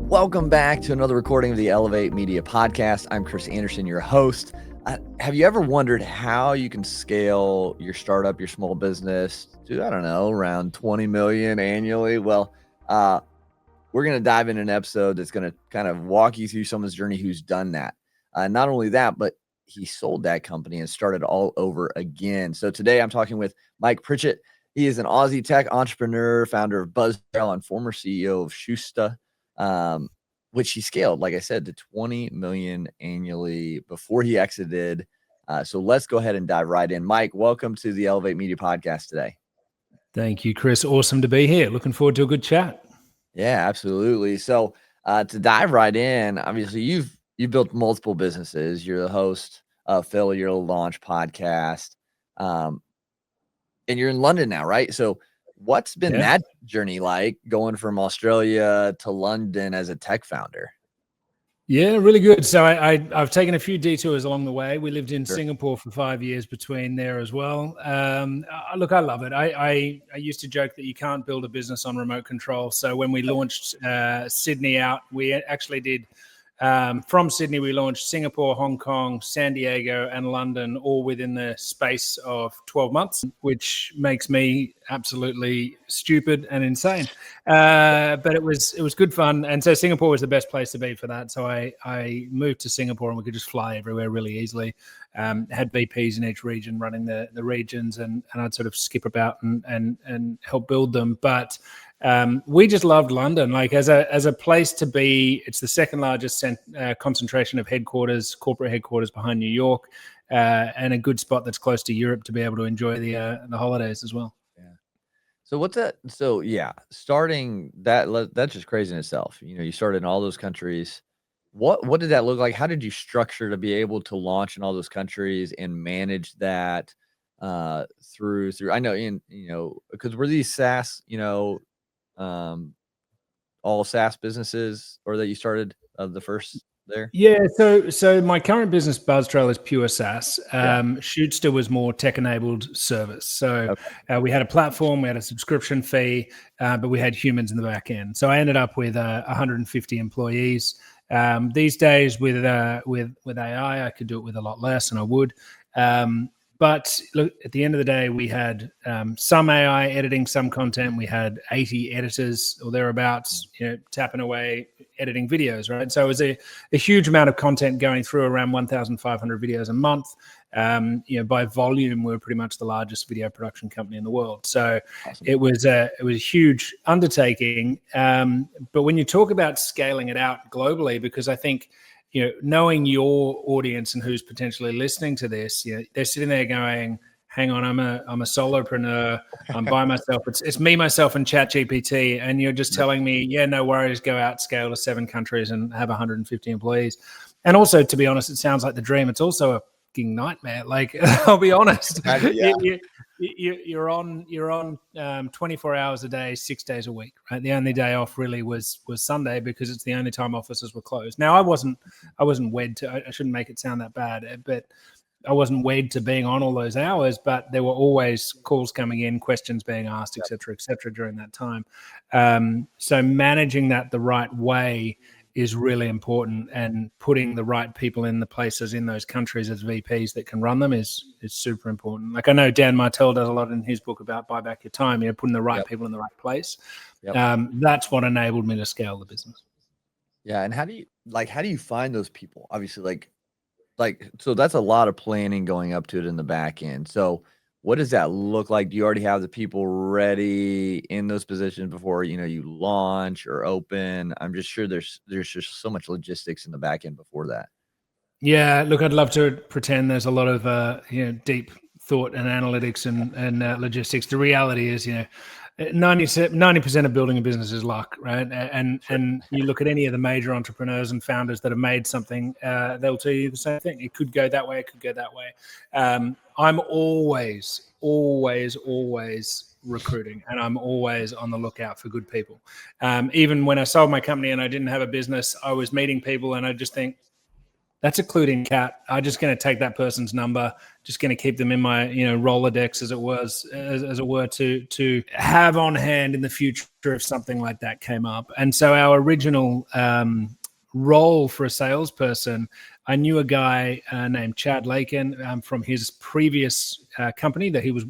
Welcome back to another recording of the Elevate Media Podcast. I'm Chris Anderson, your host. Have you ever wondered how you can scale your startup, your small business to, around 20 million annually? Well, we're going to dive in an episode that's going to kind of walk you through someone's journey who's done that. Not only that, but he sold that company and started all over again. So today I'm talking with Mike Pritchett. He is an Aussie tech entrepreneur, founder of BuzzRail, and former CEO of Schusta, which he scaled, like I said, to 20 million annually before he exited. So let's go ahead and dive right in. Mike, welcome to the Elevate Media Podcast today. Thank you, Chris. Awesome to be here. Looking forward to a good chat. Yeah, absolutely. So to dive right in, obviously you've built multiple businesses. You're the host of Failure Launch podcast, and you're in London now, right? So what's been that journey like, going from Australia to London as a tech founder? Yeah, really good. So I've taken a few detours along the way. We lived in Singapore for 5 years between there as well. Look, I love it. I used to joke that you can't build a business on remote control. So when we launched Sydney out, we actually did from Sydney, we launched Singapore, Hong Kong, San Diego, and London, all within the space of 12 months, which makes me absolutely stupid and insane. But it was good fun. And so Singapore was the best place to be for that. So I moved to Singapore and we could just fly everywhere really easily. Had VPs in each region running the regions, and I'd sort of skip about and help build them. But we just loved London, like as a place to be. It's the second largest concentration of corporate headquarters behind New York, and a good spot that's close to Europe to be able to enjoy the holidays as well. Yeah. So what's that? So yeah, starting that's just crazy in itself. You started in all those countries. What did that look like? How did you structure to be able to launch in all those countries and manage that through? I know because we're these SaaS, all SaaS businesses, or that you started the first there? Yeah, so my current business, BuzzRail, is pure SaaS. Shootster was more tech-enabled service. So we had a platform, we had a subscription fee, but we had humans in the back end. So I ended up with 150 employees. These days, with AI, I could do it with a lot less, and I would. But look, at the end of the day, we had some AI editing some content. We had 80 editors or thereabouts, tapping away, editing videos, right? So it was a huge amount of content going through, around 1,500 videos a month. By volume, we were pretty much the largest video production company in the world. So awesome. It was a huge undertaking. But when you talk about scaling it out globally, because I think, knowing your audience and who's potentially listening to this, they're sitting there going, hang on, I'm a solopreneur. I'm by myself. It's me, myself, and ChatGPT. And you're just telling me, yeah, no worries, go out, scale to 7 countries and have 150 employees. And also, to be honest, it sounds like the dream. It's also a fucking nightmare. Like, I'll be honest. You're on 24 hours a day, 6 days a week, right? The only day off really was Sunday, because it's the only time offices were closed. Now, I wasn't wed to, I shouldn't make it sound that bad, but I wasn't wed to being on all those hours, but there were always calls coming in, questions being asked, et cetera, during that time. So managing that the right way is really important, and putting the right people in the places in those countries as VPs that can run them is super important. Like, I know Dan Martell does a lot in his book about buy back your time, putting the right people in the right place. That's what enabled me to scale the business. Yeah. And how do you find those people? Obviously, so that's a lot of planning going up to it in the back end. So what does that look like? Do you already have the people ready in those positions before, you launch or open? I'm just sure there's just so much logistics in the back end before that. Yeah, look, I'd love to pretend there's a lot of, deep thought and analytics and logistics. The reality is, 90% of building a business is luck, right? And you look at any of the major entrepreneurs and founders that have made something, they'll tell you the same thing. It could go that way. It could go that way. I'm always recruiting, and I'm always on the lookout for good people. Even when I sold my company and I didn't have a business, I was meeting people, and I just think, That's a clued in cat. I'm just going to take that person's number, just going to keep them in my, Rolodex as it were, to have on hand in the future if something like that came up. And so our original role for a salesperson, I knew a guy named Chad Lakin from his previous company that his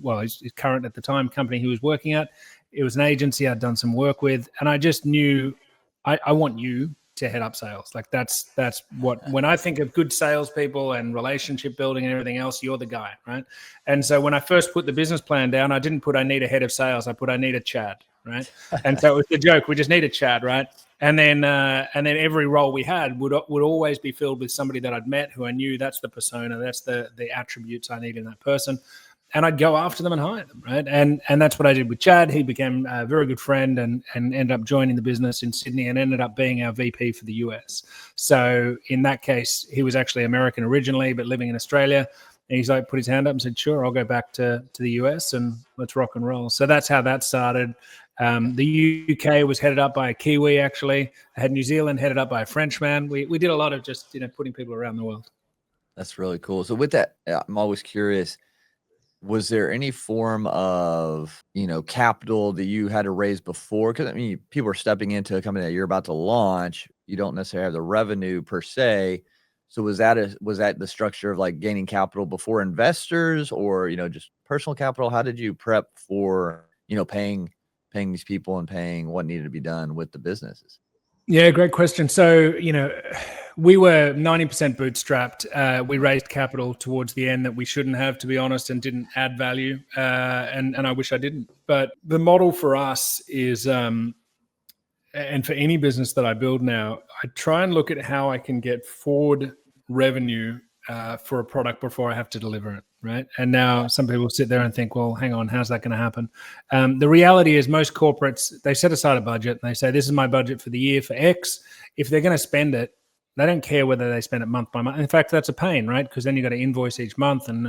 current at the time company he was working at. It was an agency I'd done some work with, and I just knew I want you to head up sales. Like that's what, when I think of good salespeople and relationship building and everything else, you're the guy, right? And so when I first put the business plan down, I didn't put I need a head of sales. I put I need a Chad, right? And so it was the joke. We just need a Chad, right? And then every role we had would always be filled with somebody that I'd met who I knew that's the persona, that's the attributes I need in that person. And I'd go after them and hire them, right? And that's what I did with Chad. He became a very good friend and ended up joining the business in Sydney and ended up being our VP for the US. So in that case, he was actually American originally, but living in Australia. And he's like, put his hand up and said, sure, I'll go back to the US and let's rock and roll. So that's how that started. The UK was headed up by a Kiwi, actually. I had New Zealand headed up by a Frenchman. We did a lot of just, putting people around the world. That's really cool. So with that, I'm always curious, was there any form of, capital that you had to raise before? Because, people are stepping into a company that you're about to launch. You don't necessarily have the revenue per se. So was that the structure of like gaining capital before investors or, just personal capital? How did you prep for, paying these people and paying what needed to be done with the businesses? Yeah, great question. So, we were 90% bootstrapped. We raised capital towards the end that we shouldn't have, to be honest, and didn't add value. And I wish I didn't. But the model for us is, and for any business that I build now, I try and look at how I can get forward revenue for a product before I have to deliver it, right? And now some people sit there and think, well, hang on, how's that going to happen? The reality is most corporates, they set aside a budget and they say, this is my budget for the year for X. If they're going to spend it, they don't care whether they spend it month by month. In fact, that's a pain, right? Because then you got to invoice each month and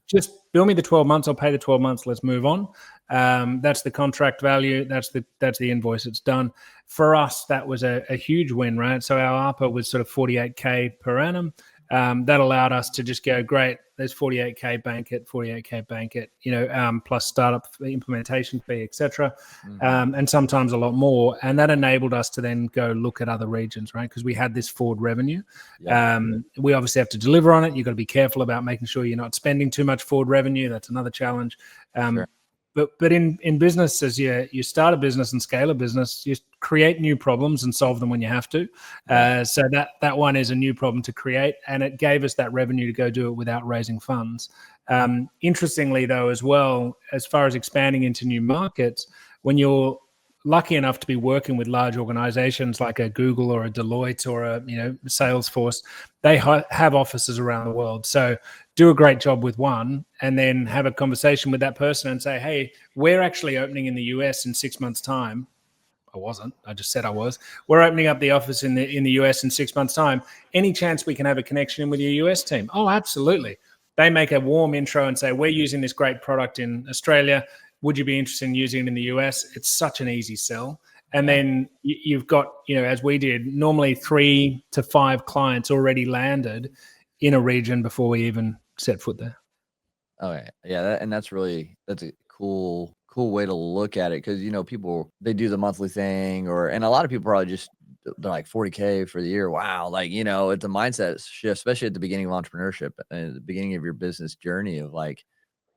just bill me the 12 months. I'll pay the 12 months. Let's move on. That's the contract value. That's the invoice. It's done. For us, that was a huge win, right? So our ARPA was sort of 48K per annum. That allowed us to just go, great, there's 48K, bank it, plus startup implementation fee, et cetera, and sometimes a lot more. And that enabled us to then go look at other regions, right? Because we had this forward revenue. We obviously have to deliver on it. You've got to be careful about making sure you're not spending too much forward revenue. That's another challenge. Sure. But in business, as you start a business and scale a business, you create new problems and solve them when you have to. So that one is a new problem to create, and it gave us that revenue to go do it without raising funds. Interestingly, though, as well, as far as expanding into new markets, when you're lucky enough to be working with large organizations like a Google or a Deloitte or a Salesforce, they have offices around the world. So do a great job with one and then have a conversation with that person and say, hey, we're actually opening in the US in 6 months' time. I wasn't. I just said I was. We're opening up the office in the US in 6 months' time. Any chance we can have a connection with your US team? Oh, absolutely. They make a warm intro and say, we're using this great product in Australia. Would you be interested in using it in the US? It's such an easy sell. And then you've got, as we did, normally 3 to 5 clients already landed in a region before we even set foot there. Okay. Yeah. That's a cool way to look at it. Cause people, they do the monthly thing and a lot of people probably they're like 40K for the year. Wow. Like, it's a mindset shift, especially at the beginning of entrepreneurship and at the beginning of your business journey of like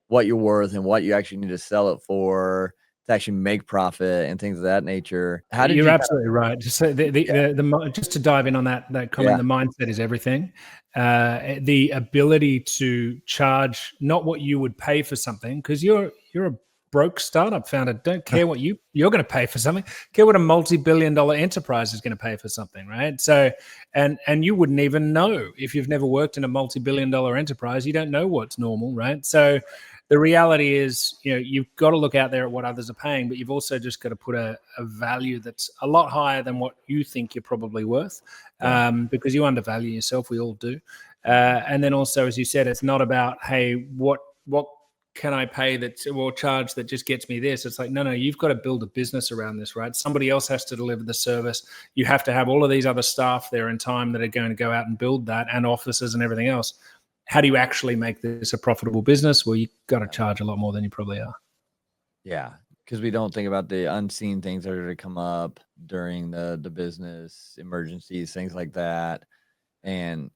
what you're worth and what you actually need to sell it for to actually make profit and things of that nature. How did You're absolutely right. Just so just to dive in on that comment, the mindset is everything. The ability to charge not what you would pay for something, because you're a broke startup founder. Don't care what you're going to pay for something. Care what a multi-billion-dollar enterprise is going to pay for something, right? So, and you wouldn't even know if you've never worked in a multi-billion-dollar enterprise. You don't know what's normal, right? So the reality is, you've got to look out there at what others are paying, but you've also just got to put a value that's a lot higher than what you think you're probably worth, because you undervalue yourself. We all do. And then also, as you said, it's not about, hey, what can I pay that or charge that just gets me this? It's like, no, you've got to build a business around this, right? Somebody else has to deliver the service. You have to have all of these other staff there in time that are going to go out and build that, and offices and everything else. How do you actually make this a profitable business? Well, you've got to charge a lot more than you probably are. Yeah, because we don't think about the unseen things that are to come up during the business emergencies, things like that. And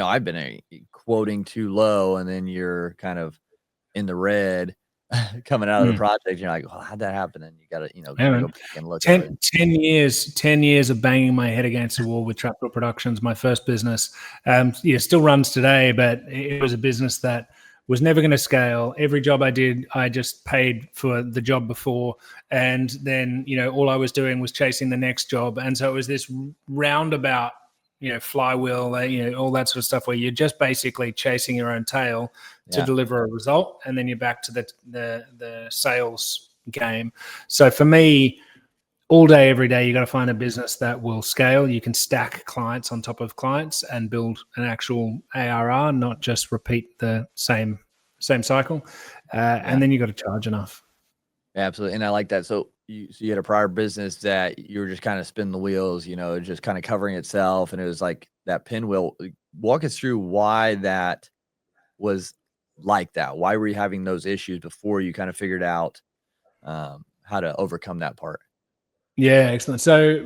I've been quoting too low, and then you're kind of in the red coming out of the project. You're like, well, how'd that happen? And you got to, kind of go back and look at it. 10 years of banging my head against the wall with Trapdoor Productions, my first business. Still runs today, but it was a business that was never going to scale. Every job I did, I just paid for the job before. And then, all I was doing was chasing the next job. And so it was this roundabout, flywheel, all that sort of stuff where you're just basically chasing your own tail to deliver a result. And then you're back to the sales game. So for me, all day, every day, you got to find a business that will scale. You can stack clients on top of clients and build an actual ARR, not just repeat the same cycle. And then you got to charge enough. Absolutely. And I like that. So you had a prior business that you were just kind of spinning the wheels, just kind of covering itself. And it was like that pinwheel. Walk us through why that was like that. Why were you having those issues before you kind of figured out how to overcome that part? Yeah, excellent. So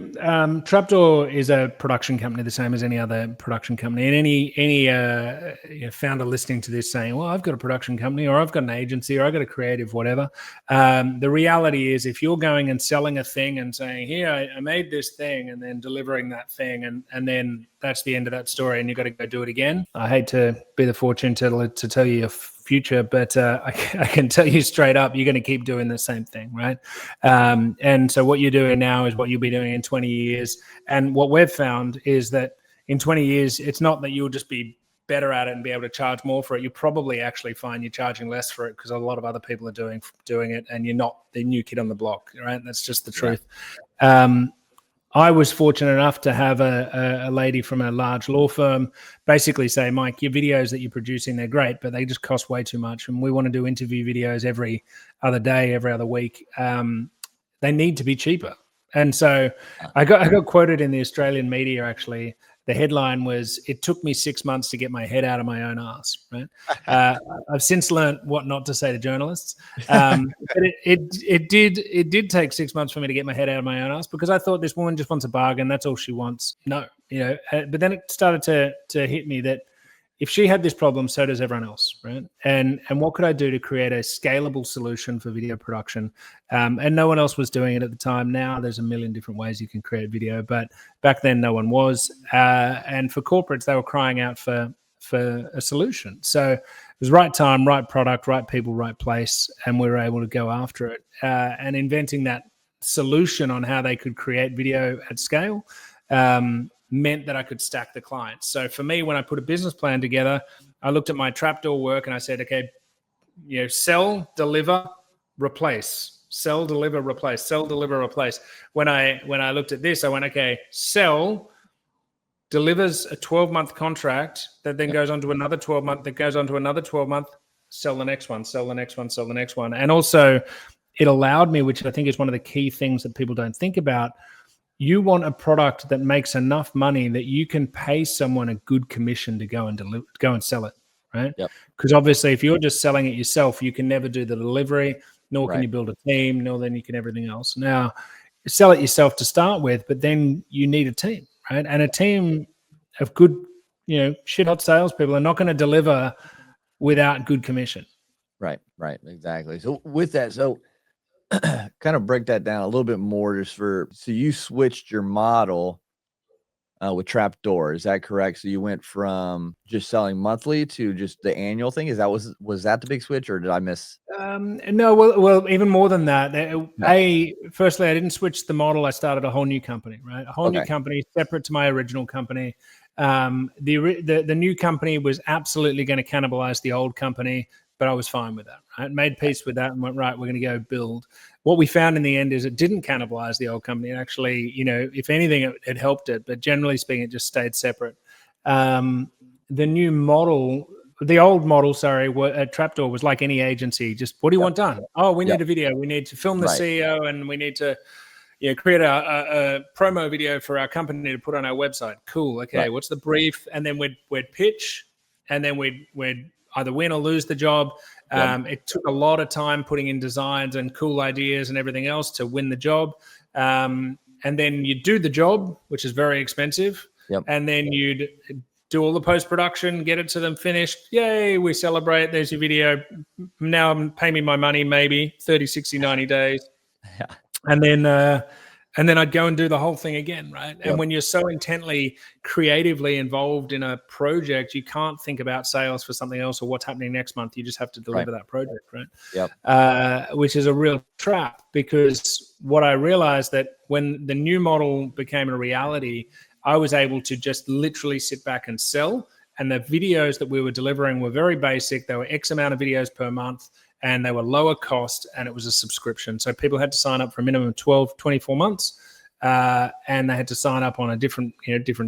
Trapdoor is a production company, the same as any other production company. And any founder listening to this saying, well, I've got a production company, or I've got an agency, or I've got a creative, whatever. The reality is, if you're going and selling a thing and saying, here, I made this thing, and then delivering that thing, and then that's the end of that story, and you've got to go do it again. I hate to be the fortune teller to tell you your future, but I can tell you straight up, you're going to keep doing the same thing, right? And so what you're doing now is what you'll be doing in 20 years. And what we've found is that in 20 years, it's not that you'll just be better at it and be able to charge more for it. You probably actually find you're charging less for it because a lot of other people are doing it, and you're not the new kid on the block, right? That's just the truth. I was fortunate enough to have a lady from a large law firm basically say, Mike, your videos that you're producing, they're great, but they just cost way too much. And we want to do interview videos every other day, every other week. They need to be cheaper. And so I got quoted in the Australian media, actually. The headline was, it took me 6 months to get my head out of my own ass, right? I've since learned what not to say to journalists. But it did take 6 months for me to get my head out of my own ass, because I thought this woman just wants a bargain. That's all she wants. No, but then it started to hit me that if she had this problem, so does everyone else, right? And what could I do to create a scalable solution for video production? And no one else was doing it at the time. Now there's a million different ways you can create video, but back then no one was. And for corporates, they were crying out for a solution. So it was right time, right product, right people, right place, and we were able to go after it. And inventing that solution on how they could create video at scale meant that I could stack the clients. So for me, when I put a business plan together, I looked at my Trapdoor work and I said, okay, sell, deliver, replace. Sell, deliver, replace. Sell, deliver, replace. When I looked at this, I went, okay, sell delivers a 12-month contract that then goes on to another 12-month, that goes on to another 12-month, sell the next one, sell the next one, sell the next one. And also it allowed me, which I think is one of the key things that people don't think about, you want a product that makes enough money that you can pay someone a good commission to go and sell it, right? Because obviously, if you're just selling it yourself, you can never do the delivery, nor can you build a team, nor then you can everything else. Now, you sell it yourself to start with, but then you need a team, right? And a team of good, shit-hot salespeople are not going to deliver without good commission. Right, exactly. So with that, kind of break that down a little bit more so you switched your model with Trapdoor, is that correct? So you went from just selling monthly to just the annual thing. Was that the big switch, or did I miss? No, well, even more than that. Firstly, I didn't switch the model. I started a whole new company, right? A whole new company separate to my original company. The new company was absolutely going to cannibalize the old company, but I was fine with that, right? Made peace with that and went, right, we're going to go build. What we found in the end is it didn't cannibalize the old company. It actually, if anything, it helped it, but generally speaking, it just stayed separate. The new model the old model, sorry, Trapdoor was like any agency. Just what do you want done? Oh, we need a video. We need to film the CEO, and we need to create a promo video for our company to put on our website. Cool. Okay, what's the brief? And then we'd pitch, and then we'd either win or lose the job. It took a lot of time putting in designs and cool ideas and everything else to win the job. And then you'd do the job, which is very expensive. And then you'd do all the post-production, get it to them finished. Yay, we celebrate. There's your video. Now pay me my money, maybe 30, 60, 90 days. And then I'd go and do the whole thing again, right? And when you're so intently creatively involved in a project, you can't think about sales for something else or what's happening next month. You just have to deliver that project, right? Which is a real trap, because what I realized that when the new model became a reality, I was able to just literally sit back and sell. And the videos that we were delivering were very basic. There were X amount of videos per month, and they were lower cost, and it was a subscription. So people had to sign up for a minimum of 12, 24 months. And they had to sign up on a different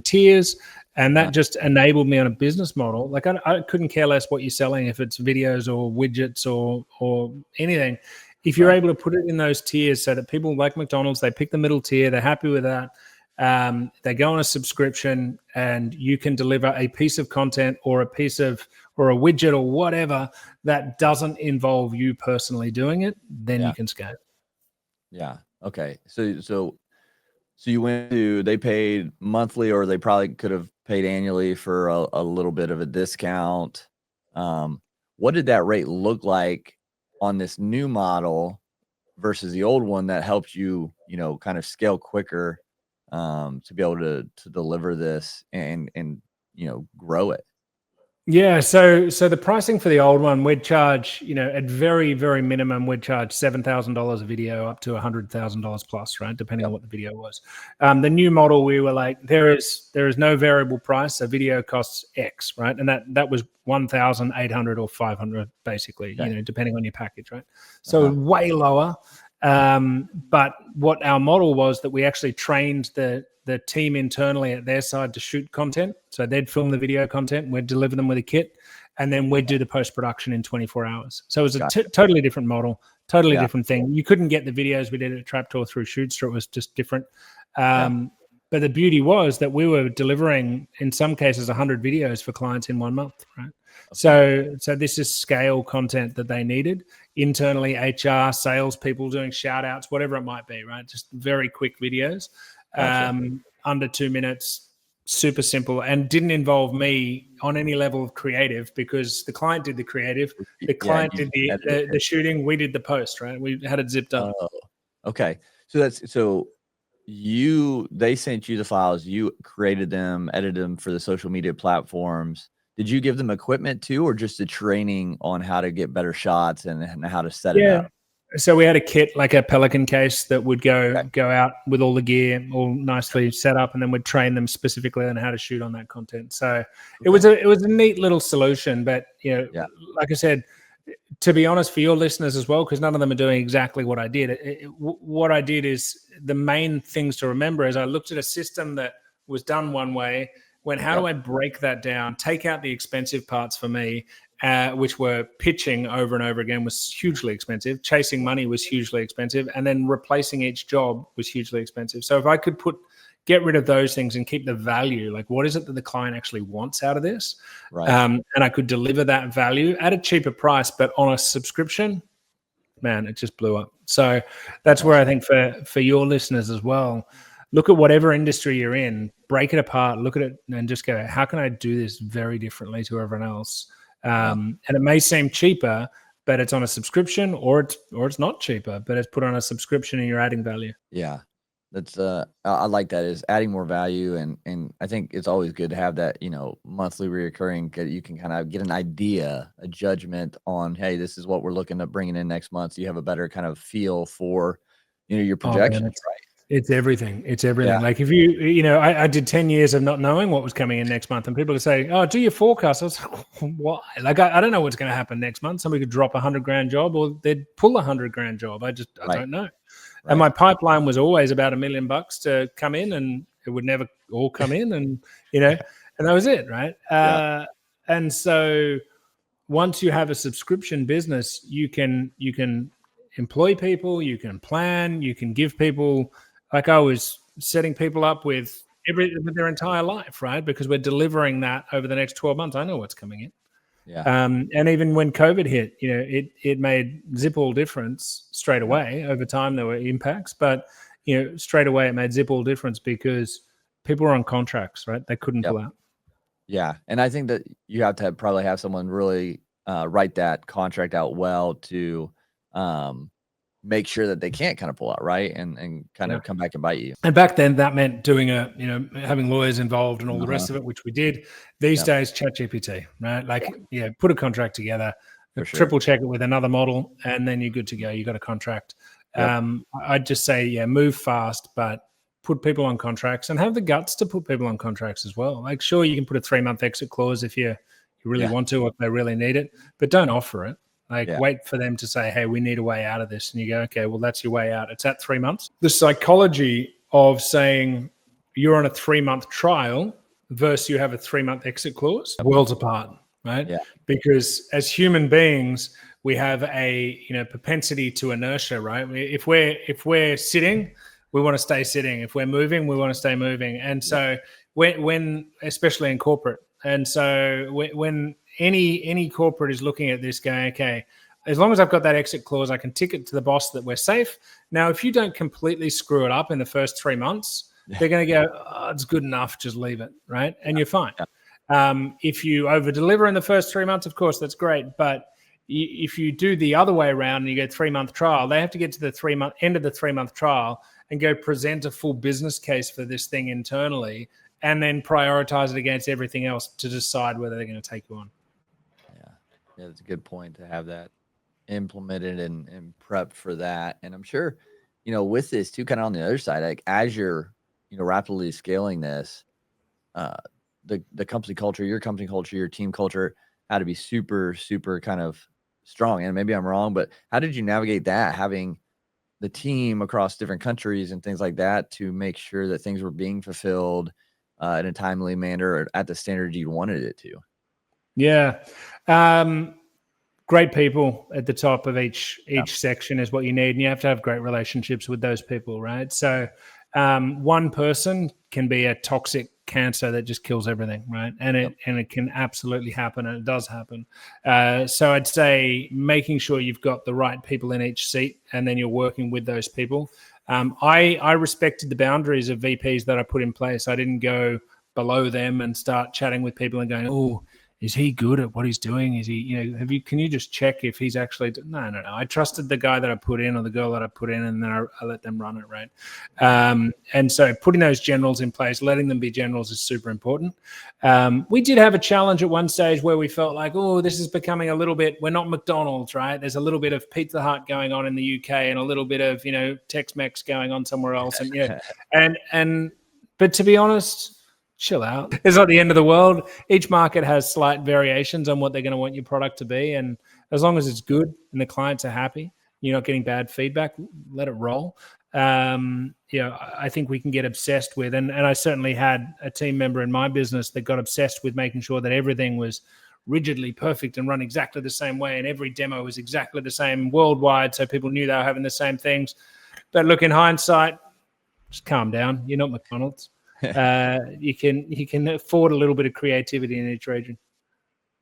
tiers. And that just enabled me on a business model. Like I couldn't care less what you're selling, if it's videos or widgets or anything. If you're able to put it in those tiers so that people like McDonald's, they pick the middle tier, they're happy with that. They go on a subscription, and you can deliver a piece of content or a widget or whatever that doesn't involve you personally doing it, then you can scale. Yeah. Okay. So you went to, they paid monthly, or they probably could have paid annually for a little bit of a discount. What did that rate look like on this new model versus the old one that helped you, kind of scale quicker, to be able to deliver this and grow it? Yeah, so the pricing for the old one, we'd charge, at very, very minimum, we'd charge $7,000 a video up to $100,000 plus, right? Depending on what the video was. The new model, we were like, there is no variable price. A video costs X, right? And that was 1,800 or 500, basically, depending on your package, right? So way lower. But what our model was, that we actually trained the team internally at their side to shoot content. So they'd film the video content, we'd deliver them with a kit, and then we'd do the post-production in 24 hours. So it was a totally different model, totally different thing. You couldn't get the videos we did at Trapdoor through Shootster. It was just different. But the beauty was that we were delivering, in some cases, 100 videos for clients in 1 month, right? So this is scale content that they needed internally, HR, salespeople doing shout outs, whatever it might be, right? Just very quick videos, under 2 minutes, super simple, and didn't involve me on any level of creative, because the client did the creative, the client did the shooting, we did the post, right? We had it zipped up. Okay. So they sent you the files, you created them, edited them for the social media platforms. Did you give them equipment too, or just the training on how to get better shots and how to set it up? So we had a kit, like a Pelican case, that would go out with all the gear all nicely set up, and then we'd train them specifically on how to shoot on that content. So it was a neat little solution. But like I said, to be honest, for your listeners as well, because none of them are doing exactly what I did. What I did is, the main things to remember is, I looked at a system that was done one way. How do I break that down, take out the expensive parts for me, which were pitching over and over again was hugely expensive. Chasing money was hugely expensive. And then replacing each job was hugely expensive. So if I could get rid of those things and keep the value, like what is it that the client actually wants out of this? Right. And I could deliver that value at a cheaper price, but on a subscription, man, it just blew up. So that's where I think for your listeners as well, look at whatever industry you're in, break it apart, look at it and just go, how can I do this very differently to everyone else? And it may seem cheaper, but it's on a subscription, or it's not cheaper, but it's put on a subscription and you're adding value. Yeah. That's I like that, is adding more value. And I think it's always good to have that, monthly reoccurring, you can kind of get an idea, a judgment on, hey, this is what we're looking at bringing in next month. So you have a better kind of feel for, your projections, right? It's everything. It's everything. Yeah. Like if I did 10 years of not knowing what was coming in next month, and people would say, oh, do your forecast. I was like, why? Like, I don't know what's going to happen next month. Somebody could drop $100,000 job, or they'd pull $100,000 job. I don't know. Right. And my pipeline was always about $1 million to come in, and it would never all come in. And, and that was it. Right. And so once you have a subscription business, you can employ people, you can plan, you can give people, like I was setting people up with their entire life, right? Because we're delivering that over the next 12 months. I know what's coming in. Yeah. And even when COVID hit, it made zip all difference straight away. Over time, there were impacts, but straight away it made zip all difference because people were on contracts, right? They couldn't pull out. Yeah, and I think that you have to probably have someone really write that contract out well to make sure that they can't kind of pull out, right? And kind of come back and bite you. And back then that meant doing having lawyers involved and all the rest of it, which we did. These days, ChatGPT, right? Like, put a contract together, triple check it with another model, and then you're good to go. You got a contract. I'd just say, move fast, but put people on contracts and have the guts to put people on contracts as well. Like, sure, you can put a 3-month exit clause if you really want to, or if they really need it, but don't offer it. Like, wait for them to say, hey, we need a way out of this. And you go, okay, well, that's your way out. It's at 3 months. The psychology of saying you're on a 3-month trial versus you have a 3-month exit clause, worlds apart, right? Yeah. Because as human beings, we have a propensity to inertia, right? If we're sitting, we want to stay sitting. If we're moving, we want to stay moving. And so when especially in corporate, and so when any corporate is looking at this going, okay, as long as I've got that exit clause, I can tick it to the boss that we're safe. Now, if you don't completely screw it up in the first 3 months, they're going to go, oh, it's good enough, just leave it, right? And you're fine. If you over deliver in the first 3 months, of course, that's great. But if you do the other way around and you get 3-month trial, they have to get to the end of the 3-month trial and go present a full business case for this thing internally, and then prioritize it against everything else to decide whether they're going to take you on. Yeah, that's a good point to have that implemented and prep for that. And I'm sure, with this too, kind of on the other side, like as you're, rapidly scaling this, the company culture, your team culture had to be super, super kind of strong. And maybe I'm wrong, but how did you navigate that, having the team across different countries and things like that to make sure that things were being fulfilled in a timely manner or at the standard you wanted it to? Yeah. Great people at the top of each section is what you need. And you have to have great relationships with those people, right? So one person can be a toxic cancer that just kills everything, right? And it can absolutely happen, and it does happen. So I'd say making sure you've got the right people in each seat, and then you're working with those people. I respected the boundaries of VPs that I put in place. I didn't go below them and start chatting with people and going, oh, is he good at what he's doing? Is he, can you just check if he's actually, no. I trusted the guy that I put in or the girl that I put in, and then I let them run it, right? And so putting those generals in place, letting them be generals is super important. We did have a challenge at one stage where we felt like, oh, this is becoming a little bit, we're not McDonald's, right? There's a little bit of Pizza Hut going on in the UK and a little bit of, Tex-Mex going on somewhere else. And but to be honest, chill out. It's not the end of the world. Each market has slight variations on what they're going to want your product to be. And as long as it's good and the clients are happy, you're not getting bad feedback, let it roll. I think we can get obsessed with, and I certainly had a team member in my business that got obsessed with making sure that everything was rigidly perfect and run exactly the same way. And every demo was exactly the same worldwide. So people knew they were having the same things. But look, in hindsight, just calm down. You're not McDonald's. You can afford a little bit of creativity in each region.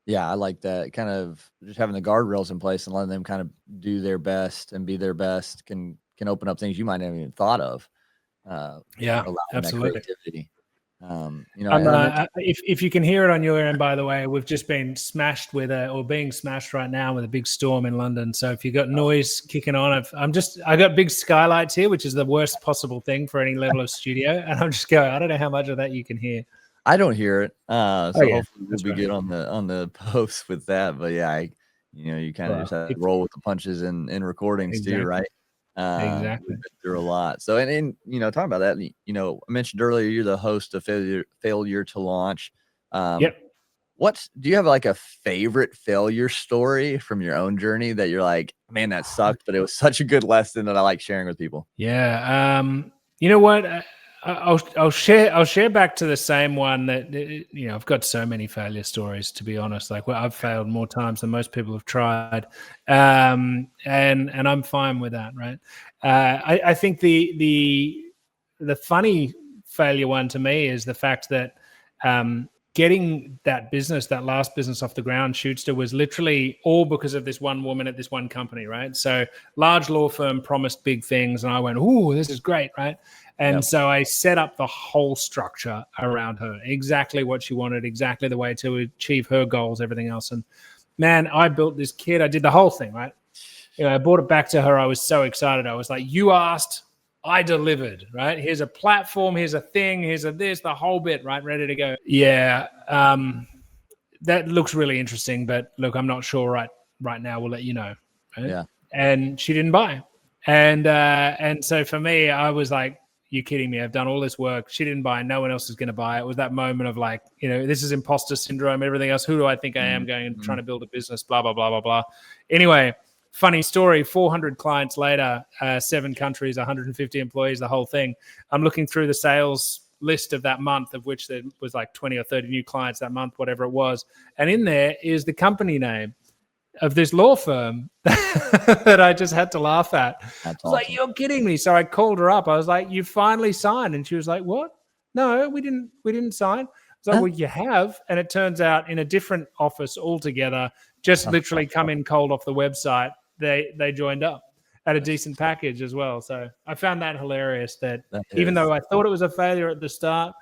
Yeah, I like that. Kind of just having the guardrails in place and letting them kind of do their best and be their best can open up things you might not even thought of. Absolutely. Creativity. If you can hear it on your end, by the way, we've just been smashed being smashed right now with a big storm in London. So if you got noise kicking on, I got big skylights here, which is the worst possible thing for any level of studio. And I'm just going, I don't know how much of that you can hear. I don't hear it. Hopefully we'll be good on the post with that. But yeah, you kind of just have to roll with the punches in recordings too, right? Exactly. We've been through a lot. So, and talking about that, I mentioned earlier, you're the host of Failure to Launch. Yep. Do you have like a favorite failure story from your own journey that you're like, man, that sucked, but it was such a good lesson that I like sharing with people? Yeah. You know what? I'll share back to the same one that, I've got so many failure stories, to be honest. Like, I've failed more times than most people have tried, and I'm fine with that, right? I think the funny failure one to me is the fact that getting that last business off the ground, Shootster, was literally all because of this one woman at this one company, right? So large law firm promised big things, and I went, "Ooh, this is great," right? And so I set up the whole structure around her, exactly what she wanted, exactly the way to achieve her goals, everything else. And man, I built this kit. I did the whole thing, right? I brought it back to her. I was so excited. I was like, "You asked, I delivered," right? Here's a platform, here's a thing, here's the whole bit, right? Ready to go. Yeah. That looks really interesting, but look, I'm not sure right now. We'll let you know. Right? Yeah. And she didn't buy. And so for me, I was like, "You're kidding me. I've done all this work. She didn't buy. No one else is going to buy." It was that moment of like, this is imposter syndrome, everything else. Who do I think I am going and trying to build a business, blah, blah, blah, blah, blah. Anyway, funny story, 400 clients later, 7 countries, 150 employees, the whole thing. I'm looking through the sales list of that month, of which there was like 20 or 30 new clients that month, whatever it was. And in there is the company name of this law firm that I just had to laugh at. I was like, "You're kidding me." So I called her up. I was like, "You finally signed?" And she was like, "What? No, we didn't sign." I was like, "Well, you have." And it turns out in a different office altogether, just literally come in cold off the website. They joined up at a decent package as well. So I found that hilarious that even though I thought it was a failure at the start,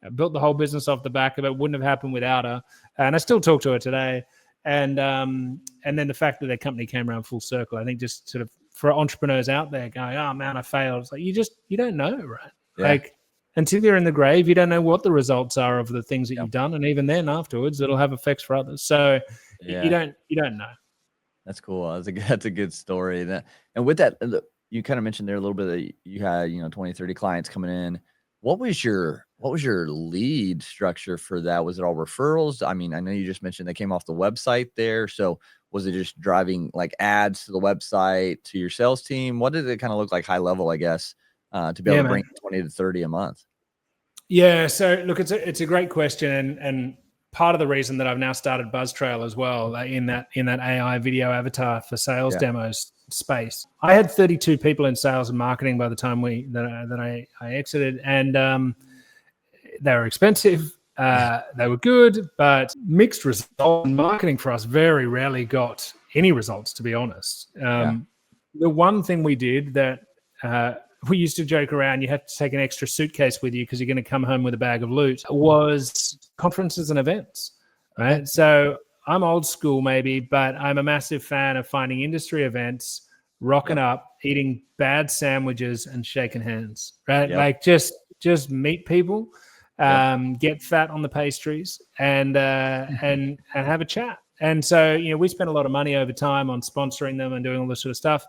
I built the whole business off the back of it. Wouldn't have happened without her. And I still talk to her today. And then the fact that their company came around full circle, I think just sort of for entrepreneurs out there going, "Oh man, I failed." It's like, you don't know, right? Yeah. Like until you're in the grave, you don't know what the results are of the things that you've done. And even then afterwards, it'll have effects for others. So you don't know. That's cool. That's a good story. And with that, you kind of mentioned there a little bit that you had, 20, 30 clients coming in. What was your lead structure for that? Was it all referrals? I mean, I know you just mentioned they came off the website there. So was it just driving like ads to the website to your sales team? What did it kind of look like high level, I guess, to be able to bring 20 to 30 a month? Yeah. So look, it's a great question. And part of the reason that I've now started BuzzTrail as well in that AI video avatar for sales demos space. I had 32 people in sales and marketing by the time I exited, and they were expensive. They were good, but mixed results. Marketing for us very rarely got any results, to be honest. The one thing we did that we used to joke around, you have to take an extra suitcase with you because you're going to come home with a bag of loot, was conferences and events, right? So I'm old school maybe, but I'm a massive fan of finding industry events, rocking up, eating bad sandwiches and shaking hands, right? Like just meet people, get fat on the pastries and have a chat. And so, we spent a lot of money over time on sponsoring them and doing all this sort of stuff.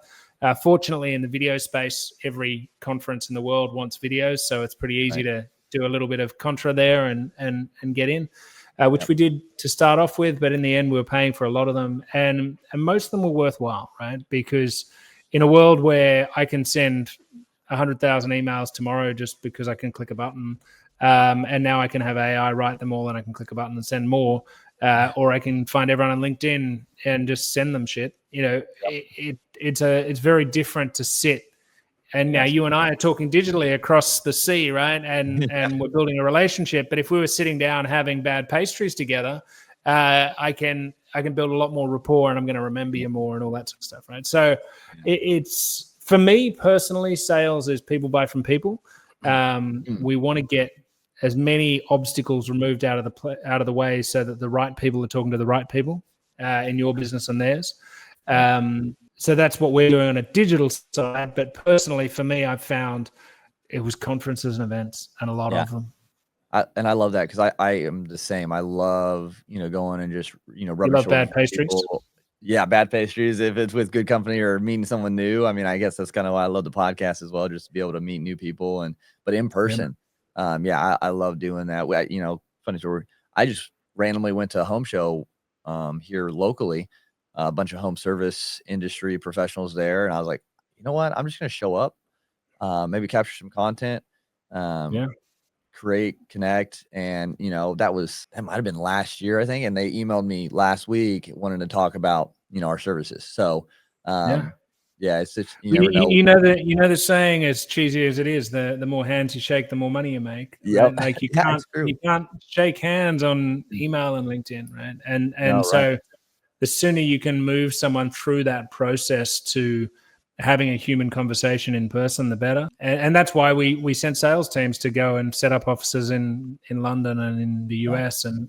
Fortunately, in the video space, every conference in the world wants videos, so it's pretty easy to do a little bit of contra there and get in, which we did to start off with. But in the end, we were paying for a lot of them, and most of them were worthwhile, right? Because in a world where I can send 100,000 emails tomorrow just because I can click a button, and now I can have AI write them all, and I can click a button and send more. Or I can find everyone on LinkedIn and just send them shit. It's very different to sit. And now you and I are talking digitally across the sea, right? And we're building a relationship. But if we were sitting down having bad pastries together, I can build a lot more rapport, and I'm going to remember you more and all that sort of stuff, right? So it's, for me personally, sales is people buy from people. We want to get as many obstacles removed out of the way so that the right people are talking to the right people in your business and theirs. So that's what we're doing on a digital side. But personally, for me, I've found it was conferences and events, and a lot of them. And I love that because I am the same. I love, going and just, rubbing you love bad pastries? Yeah, bad pastries if it's with good company or meeting someone new. I mean, I guess that's kind of why I love the podcast as well, just to be able to meet new people but in person. I love doing that. Funny story. I just randomly went to a home show here locally, a bunch of home service industry professionals there. And I was like, you know what? I'm just going to show up, maybe capture some content. Yeah. create, connect. And, that might've been last year, I think. And they emailed me last week wanting to talk about, our services. So, Yeah. yeah, it's just, you You, never know. you know the saying, as cheesy as it is, the more hands you shake, the more money you make, Yep. right? Like Yeah, it's true. you can't shake hands on email and LinkedIn, right? No, And right. so the sooner you can move someone through that process to having a human conversation in person, the better. And that's why we sent sales teams to go and set up offices in London and in the Yeah. US. And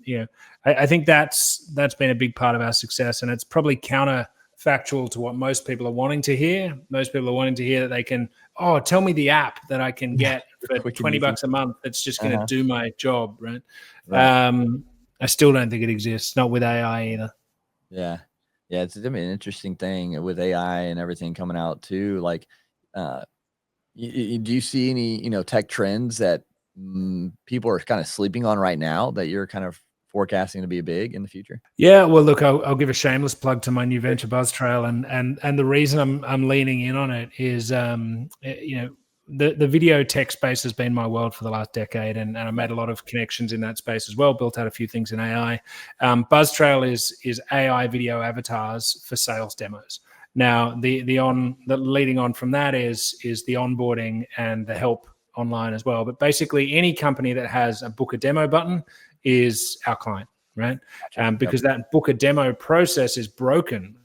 I think that's been a big part of our success. And it's probably counterfactual to what most people are wanting to hear. Most people are wanting to hear that they can, tell me the app that I can get for Quick and easy. $20 a month that's just going to do my job, right? Right. I still don't think it exists, not with AI either. Yeah. Yeah, it's gonna be an interesting thing with AI and everything coming out too. Like, uh, do you see any, tech trends that people are kind of sleeping on right now that you're kind of forecasting to be big in the future? Yeah, well, look, I'll give a shameless plug to my new venture, Buzz Trail, and the reason I'm leaning in on it is, the video tech space has been my world for the last decade, and I made a lot of connections in that space as well. Built out a few things in AI. Buzz Trail is AI video avatars for sales demos. Now, the leading on from that is the onboarding and the help online as well. But basically, any company that has a book a demo button is our client, right? Gotcha. Because that book a demo process is broken.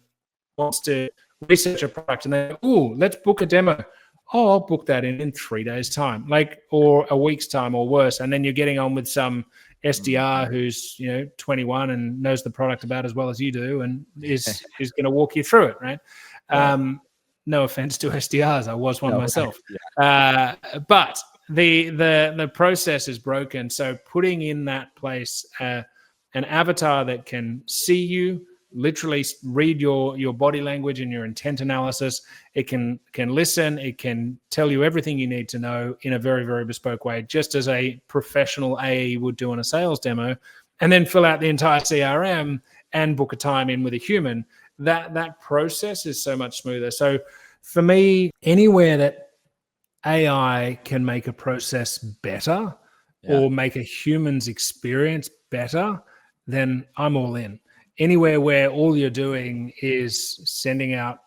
Wants to research a product and then, let's book a demo. Oh, I'll book that in 3 days' time, or a week's time or worse. And then you're getting on with some SDR who's 21 and knows the product about as well as you do, and is going to walk you through it, right? Right. No offense to SDRs, I was one No, myself, yeah. but the process is broken. So putting in that place an avatar that can see you, literally read your body language and your intent analysis. It can listen. It can tell you everything you need to know in a very, very bespoke way, just as a professional AE would do on a sales demo, and then fill out the entire CRM and book a time in with a human. That process is so much smoother. So for me, anywhere that AI can make a process better or make a human's experience better, then I'm all in. Anywhere where all you're doing is sending out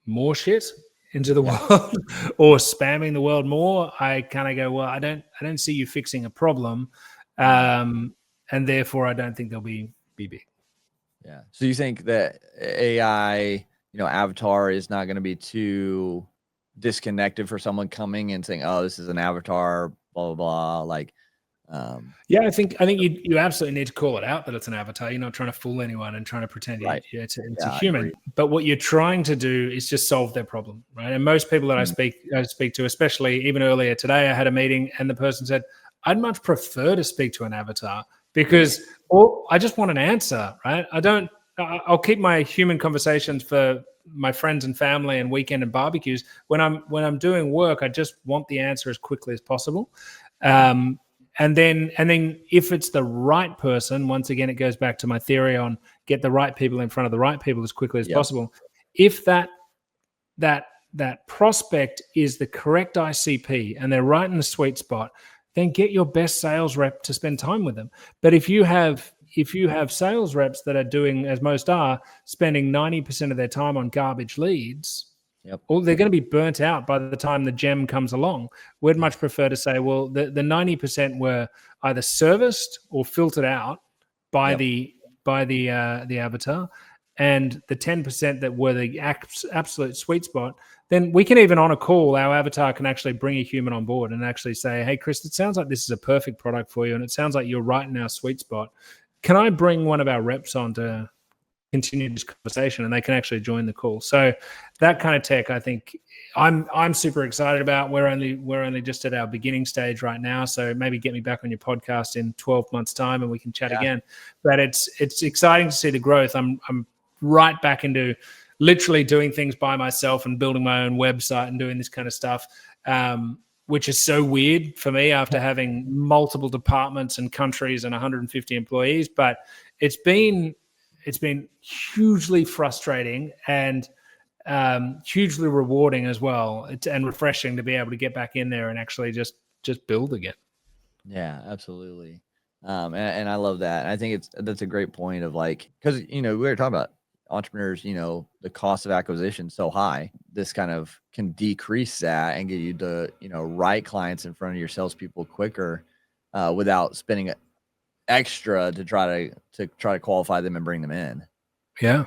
more shit into the world or spamming the world more, I kind of go, well, I don't see you fixing a problem, and therefore I don't think they'll be big. Yeah. So you think that AI, avatar is not going to be too disconnected for someone coming and saying, "Oh, this is an avatar," blah blah blah. Like, Yeah, I think you absolutely need to call it out that it's an avatar. You're not trying to fool anyone and trying to pretend right. it's Yeah, a I human. agree. But what you're trying to do is just solve their problem, right? And most people that I speak to, especially even earlier today, I had a meeting and the person said, "I'd much prefer to speak to an avatar because I just want an answer, right? I'll keep my human conversations for my friends and family and weekend and barbecues. When I'm doing work, I just want the answer as quickly as possible." And then if it's the right person, once again, it goes back to my theory on get the right people in front of the right people as quickly as possible. If that prospect is the correct ICP and they're right in the sweet spot, then get your best sales rep to spend time with them. But if you have sales reps that are doing, as most are, spending 90% of their time on garbage leads, well, they're going to be burnt out by the time the gem comes along. We'd much prefer to say, well, the 90% were either serviced or filtered out by the avatar, and the 10% that were the absolute sweet spot. Then we can even on a call, our avatar can actually bring a human on board and actually say, "Hey, Chris, it sounds like this is a perfect product for you, and it sounds like you're right in our sweet spot. Can I bring one of our reps on to continue this conversation?" And they can actually join the call. So that kind of tech, I think I'm super excited about. We're only just at our beginning stage right now. So maybe get me back on your podcast in 12 months time and we can chat again. But it's exciting to see the growth. I'm right back into literally doing things by myself and building my own website and doing this kind of stuff, which is so weird for me after having multiple departments and countries and 150 employees. But it's been hugely frustrating and hugely rewarding as well, and refreshing to be able to get back in there and actually just just build again. Yeah, absolutely. And I love that. I think that's a great point of like, because we were talking about entrepreneurs, the cost of acquisition so high. This kind of can decrease that and get you the right clients in front of your salespeople quicker, without spending extra to try to qualify them and bring them in. Yeah.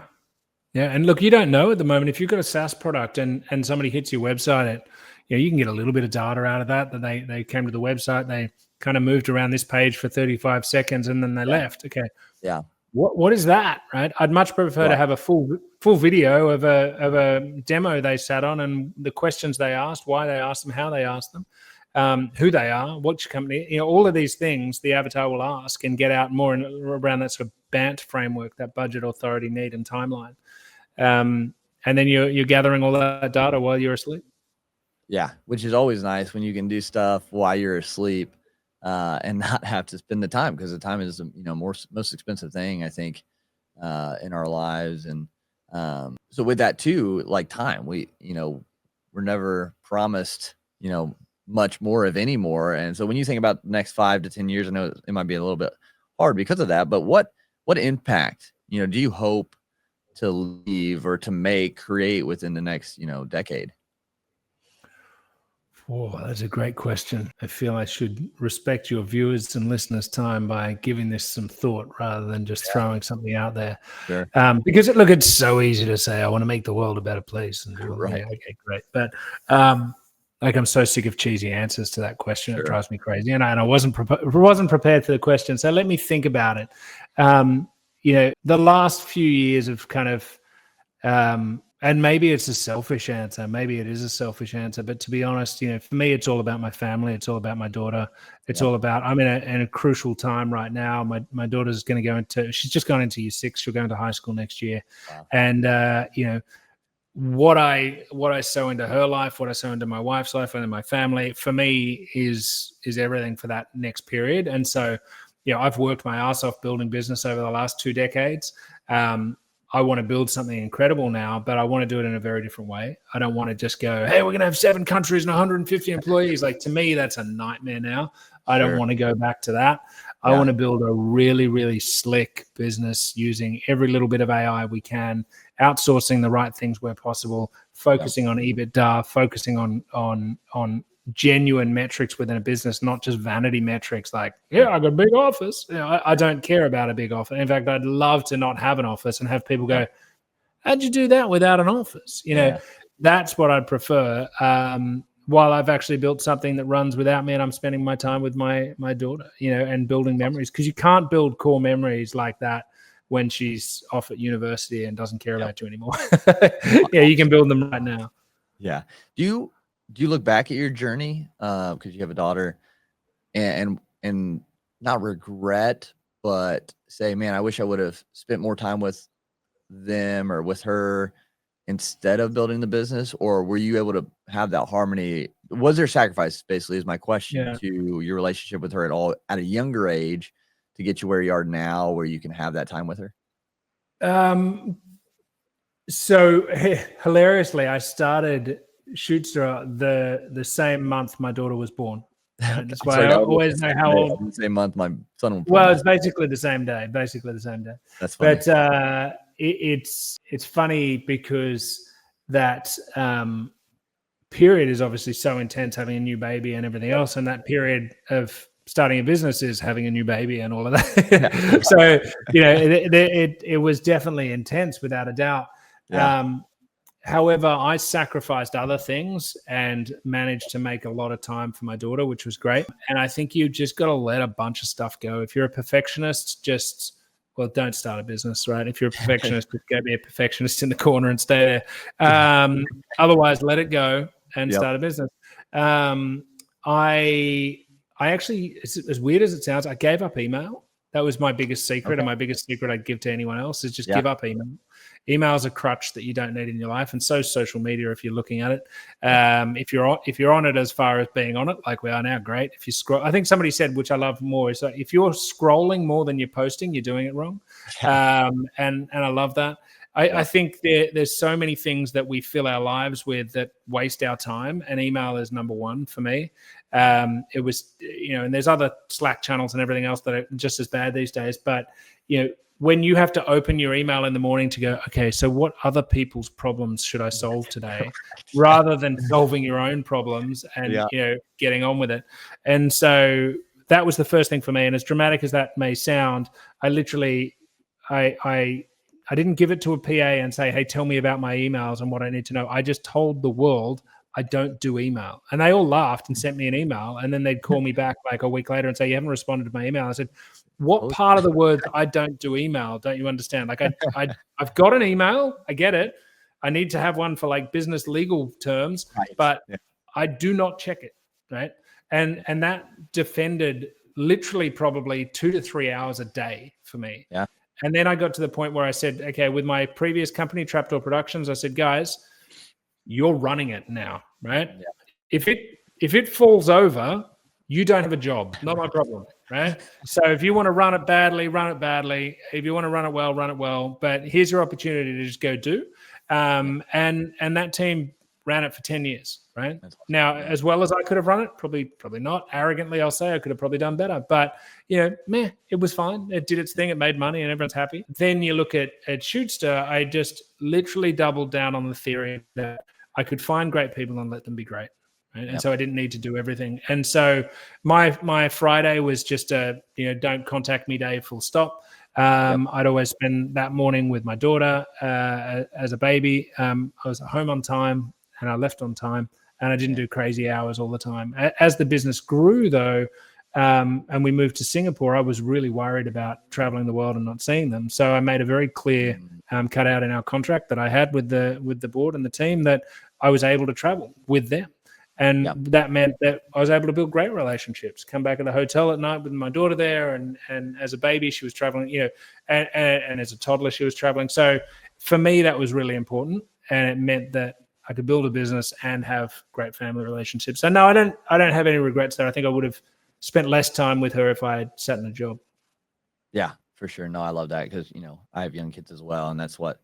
Yeah. And look, you don't know at the moment if you've got a SaaS product and somebody hits your website, you can get a little bit of data out of that they came to the website, they kind of moved around this page for 35 seconds and then they left. Okay. Yeah. What is that, right? I'd much prefer to have a full video of a demo they sat on and the questions they asked, why they asked them, how they asked them, who they are, which company, all of these things the avatar will ask and get out more around that sort of BANT framework, that budget, authority, need, and timeline. And then you're gathering all that data while you're asleep. Yeah, which is always nice when you can do stuff while you're asleep, and not have to spend the time, because the time is most expensive thing I think in our lives. And so with that too, like time, we're never promised much more, if any more. And so when you think about the next 5 to 10 years, I know it might be a little bit hard because of that, but what impact do you hope to leave or to create within the next decade? Oh, that's a great question. I feel I should respect your viewers and listeners' time by giving this some thought rather than just throwing something out there. Sure. Because it's so easy to say, I want to make the world a better place. And Right. Yeah, okay, great. But I'm so sick of cheesy answers to that question. It drives me crazy. And I wasn't prepared for the question. So let me think about it. The last few years of kind of, and maybe it's a selfish answer. Maybe it is a selfish answer. But to be honest, for me, it's all about my family. It's all about my daughter. It's all about, I'm in a crucial time right now. My daughter's going to she's just gone into year 6. She'll go into high school next year. Wow. And, what I sow into her life, what I sow into my wife's life and in my family, for me is everything for that next period. And so, I've worked my ass off building business over the last 2 decades. I want to build something incredible now, but I want to do it in a very different way. I don't want to just go, hey, we're going to have 7 countries and 150 employees. Like, to me, that's a nightmare now. I don't want to go back to that. I want to build a really, really slick business using every little bit of AI we can, outsourcing the right things where possible, focusing on EBITDA, focusing on genuine metrics within a business, not just vanity metrics like, I got a big office. I don't care about a big office. In fact, I'd love to not have an office and have people go, how'd you do that without an office? That's what I'd prefer. While I've actually built something that runs without me and I'm spending my time with my daughter, and building memories, because you can't build core memories like that when she's off at university and doesn't care about you anymore. You can build them right now. Yeah. Do you look back at your journey, because you have a daughter, and not regret, but say, man, I wish I would have spent more time with them or with her instead of building the business? Or were you able to have that harmony? Was there sacrifice, basically, is my question, to your relationship with her at all at a younger age to get you where you are now, where you can have that time with her? So hilariously, I started Shootster the same month my daughter was born. Right? That's why I always know how old. The same month my son was born. Well, it's basically the same day. That's funny. But it's funny because that period is obviously so intense, having a new baby and everything else, and that period of starting a business is having a new baby and all of that. So it was definitely intense, without a doubt. However, I sacrificed other things and managed to make a lot of time for my daughter, which was great. And I think you just got to let a bunch of stuff go. If you're a perfectionist, don't start a business, right? If you're a perfectionist, just go be a perfectionist in the corner and stay there. Otherwise, let it go and start a business. I actually, as weird as it sounds, I gave up email. That was my biggest secret, and my biggest secret I'd give to anyone else is just give up email. Email is a crutch that you don't need in your life, and so social media if you're looking at it. If you're on it as far as being on it, like we are now, great. If you scroll, I think somebody said, which I love more, is that if you're scrolling more than you're posting, you're doing it wrong. And I love that. I think there's so many things that we fill our lives with that waste our time, and email is number one for me. It was, and there's other Slack channels and everything else that are just as bad these days. But, when you have to open your email in the morning to go, okay, so what other people's problems should I solve today, rather than solving your own problems and, getting on with it. And so that was the first thing for me. And as dramatic as that may sound, I literally, I didn't give it to a PA and say, hey, tell me about my emails and what I need to know. I just told the world I don't do email. And they all laughed and sent me an email. And then they'd call me back like a week later and say, you haven't responded to my email. I said, what part of the words I don't do email don't you understand? Like I've got an email. I get it. I need to have one for like business legal terms, but I do not check it. Right. And that defended literally probably 2 to 3 hours a day for me. Yeah. And then I got to the point where I said, okay, with my previous company, Trapdoor Productions, I said, guys, you're running it now, right? Yeah. If it falls over, you don't have a job. Not my problem, right? So if you want to run it badly, run it badly. If you want to run it well, run it well. But here's your opportunity to just go do. And that team ran it for 10 years, right? Awesome. Now, as well as I could have run it, probably not. Arrogantly, I'll say I could have probably done better. But, it was fine. It did its thing. It made money and everyone's happy. Then you look at Shootster, I just literally doubled down on the theory that I could find great people and let them be great. Right? And so I didn't need to do everything. And so my Friday was just a, don't contact me day, full stop. I'd always spend that morning with my daughter as a baby. I was at home on time and I left on time, and I didn't do crazy hours all the time. As the business grew though, and we moved to Singapore, I was really worried about traveling the world and not seeing them. So I made a very clear cutout in our contract that I had with the board and the team that I was able to travel with them. And that meant that I was able to build great relationships, come back at the hotel at night with my daughter there. And as a baby, she was traveling, and as a toddler, she was traveling. So for me, that was really important. And it meant that I could build a business and have great family relationships. So no, I don't have any regrets there. I think I would have spent less time with her if I had sat in a job. Yeah, for sure. No, I love that because, I have young kids as well. And that's what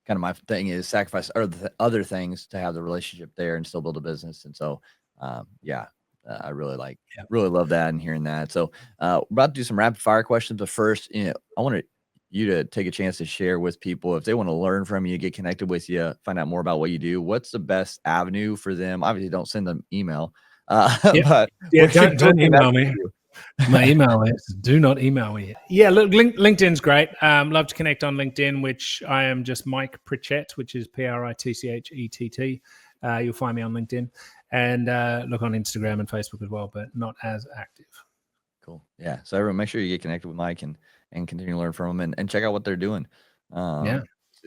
kind of my thing is, sacrifice other things to have the relationship there and still build a business. And so, I really love that and hearing that. So we're about to do some rapid fire questions. But first, I wanted you to take a chance to share with people if they want to learn from you, get connected with you, find out more about what you do. What's the best avenue for them? Obviously, don't send them email. But don't email me. My email is do not email me. Yeah, look, LinkedIn's great. Love to connect on LinkedIn, which I am just Mike Pritchett, which is Pritchett. You'll find me on LinkedIn, and look on Instagram and Facebook as well, but not as active. Cool. Yeah. So everyone, make sure you get connected with Mike and continue to learn from them and check out what they're doing.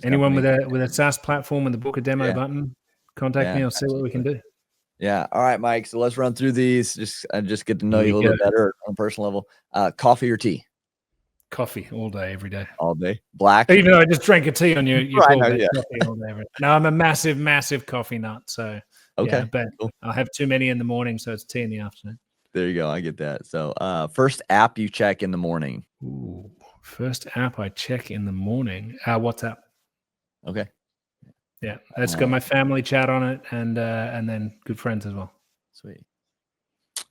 Anyone with a SaaS platform with a book a demo button, contact me. I'll see what we can do. Yeah. All right, Mike. So let's run through these. Just get to know you a little bit better on a personal level. Coffee or tea? Coffee all day, every day. All day. Black. Even though I just drank a tea on you. Coffee all day, every day. No, I'm a massive, massive coffee nut. So but cool. I'll have too many in the morning, so it's tea in the afternoon. There you go. I get that. So first app you check in the morning. Ooh, first app I check in the morning. WhatsApp. Okay. Yeah, it's got my family chat on it, and then good friends as well. Sweet.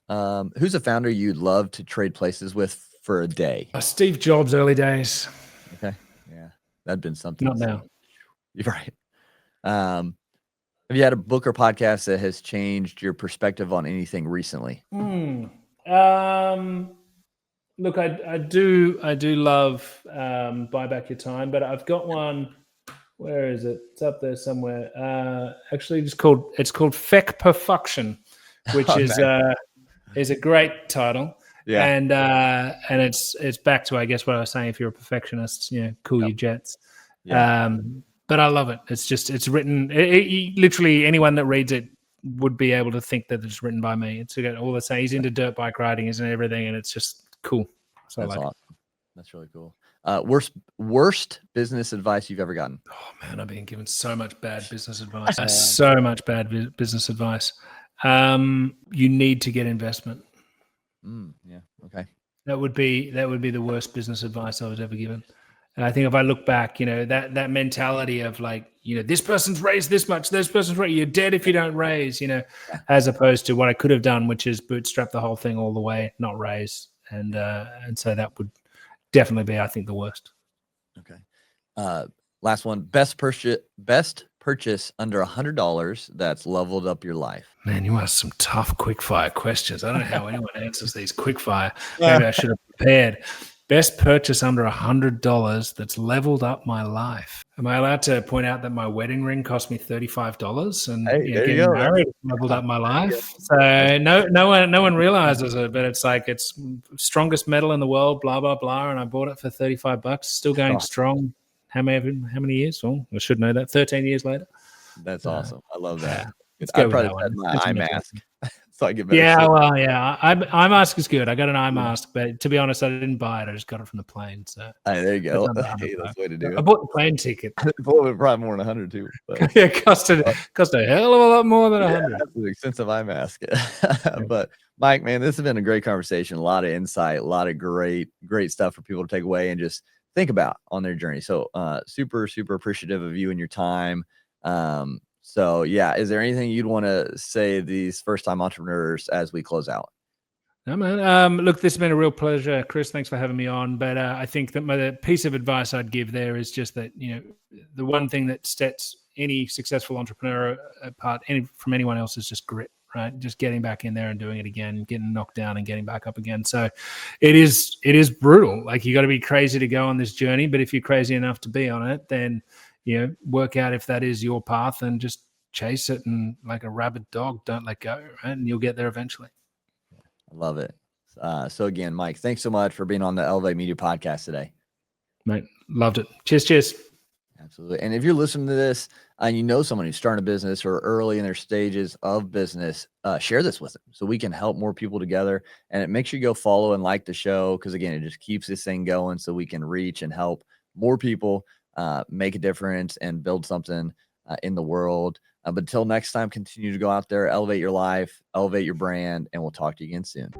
Who's a founder you'd love to trade places with for a day? Steve Jobs, early days. Okay, yeah, that'd been something. Not now. You're right. Have you had a book or podcast that has changed your perspective on anything recently? Look, I do love Buy Back Your Time, but I've got one. Where is it? It's up there somewhere. Actually, it's called Feck Perfection, which is a great title. Yeah. And it's back to, I guess, what I was saying. If you're a perfectionist, cool your jets. Yeah. But I love it. It's written. Literally anyone that reads it would be able to think that it's written by me. It's got all the same. He's into dirt bike riding, isn't everything, and it's just cool. So that's awesome. That's really cool. Worst business advice you've ever gotten? Oh man, I've been given so much bad business advice. So much bad business advice. You need to get investment. Yeah. Okay. That would be the worst business advice I was ever given. And I think if I look back, that mentality of like, this person's raised this much, this person's raised, you're dead if you don't raise, as opposed to what I could have done, which is bootstrap the whole thing all the way, not raise. And so that would definitely be, I think, the worst. Okay. Last one, best purchase under $100 that's leveled up your life. Man, you asked some tough quickfire questions. I don't know how anyone answers these quickfire. Maybe I should have prepared. Best purchase under $100 that's leveled up my life. Am I allowed to point out that my wedding ring cost me $35 and getting married leveled up my life? So no one realizes it, but it's like it's strongest metal in the world, blah blah blah, and I bought it for $35, still going strong. How many years? Well, I should know that. 13 years later. That's awesome. I love that. I probably had my eye mask, so I get better. Yeah, well, yeah. Eye mask is good. I got an eye mask, but to be honest, I didn't buy it. I just got it from the plane. So there you go. Hey, that's the way to do it. I bought the plane ticket. Probably more than 100 too. But. Yeah, it cost a hell of a lot more than 100. That's an expensive eye mask. But Mike, man, this has been a great conversation. A lot of insight, a lot of great stuff for people to take away and just think about on their journey. So super appreciative of you and your time. So yeah, is there anything you'd want to say to these first-time entrepreneurs as we close out? No, man. Look, this has been a real pleasure, Chris. Thanks for having me on. But I think that the piece of advice I'd give there is just that, the one thing that sets any successful entrepreneur apart from anyone else is just grit, right? Just getting back in there and doing it again, getting knocked down and getting back up again. So it is brutal. Like, you got to be crazy to go on this journey. But if you're crazy enough to be on it, then work out if that is your path and just chase it, and like a rabid dog, don't let go, right? And you'll get there eventually. I love it. So again, Mike, thanks so much for being on the Elevate Media podcast today. Mate, loved it. Cheers. Absolutely. And if you're listening to this and you know someone who's starting a business or early in their stages of business, share this with them so we can help more people together. And it makes you go follow and like the show, because again, it just keeps this thing going so we can reach and help more people make a difference and build something in the world. But until next time, continue to go out there, elevate your life, elevate your brand, and we'll talk to you again soon.